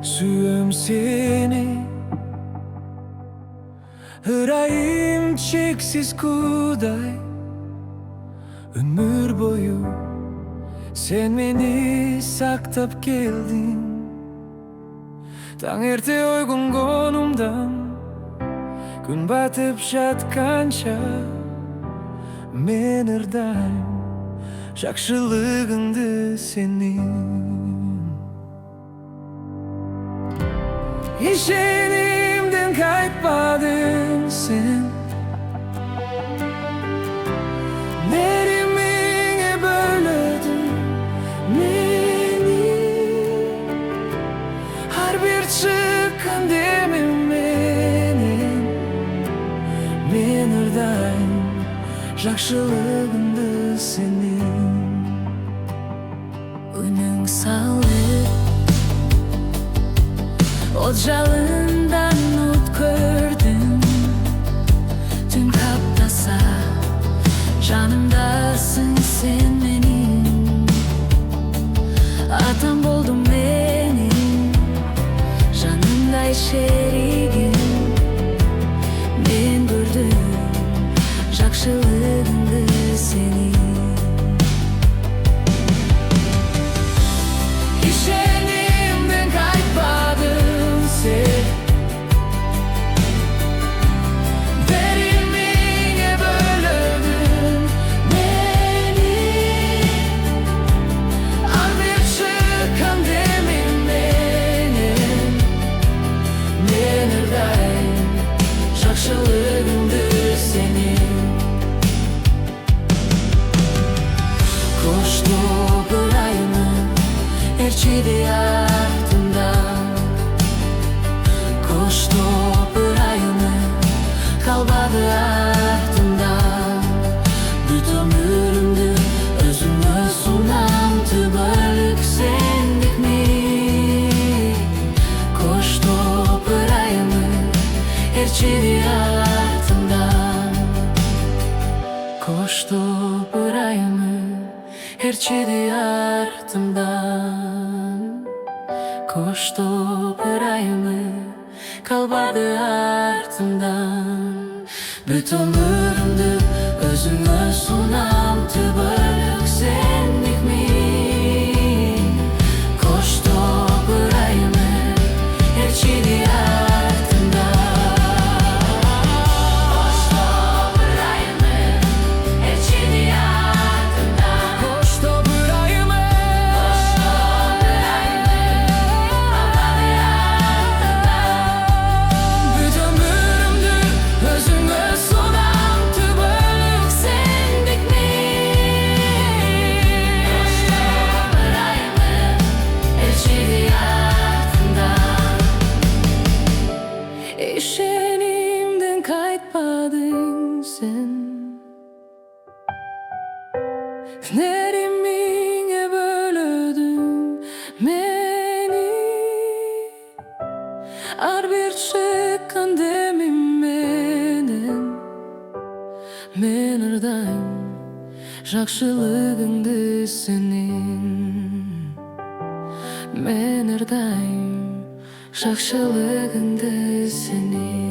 Suyum seni, hırayım çeksiz kuday. Ömür boyu sen beni saktap geldin. Taң erте uygun konumdan gün batıp жатканча men ырдайм жакшылыгыңды senin. İşenimden kaytmadın sen, nerimine böldün meni. Har bir çıkan demim menin, men ырдайм жакшылыгыңды senin. Үнің салып от жалындан от көрдім. Түн қаптаса жанымдасың сен менің. Атам болдың менің жанымдай шеригім. Мен көрдім жакшылыгыңды сенің. İşenimden kaytmadın sen, derimine böldün beni. Ar bir çıkan demim benim, men ырдайм жакшылыгыңды senin. Koştu bırayımı erçidi ardından, koştu bırayımı kalmadı ardından. Bütün ömrümdü özüme sunam, tübörlük sendik mi? Koştu bırayımı erçidi ardından, koştu bırayımı erçidi ardımdan. Koştu bırayımı kalmadı ardımdan. Bütün ömrümdü özüme sunam, tübörlük sendik mi? Koştu bırayımı erçidi ardımdan. Koştu bırayımı erçidi ardımdan. Koştu bırayımı, bütün ömrümdü özüme sunam, tübörlük sendik mi? Koştu bırayımı erçidi ardımdan. İşenimden kaytmadın sen, nerimine böldün meni. Ar bir çıkan demim menin, men ырдайм жакшылыгыңды senin. Men ырдайм жакшылыгыңды senin.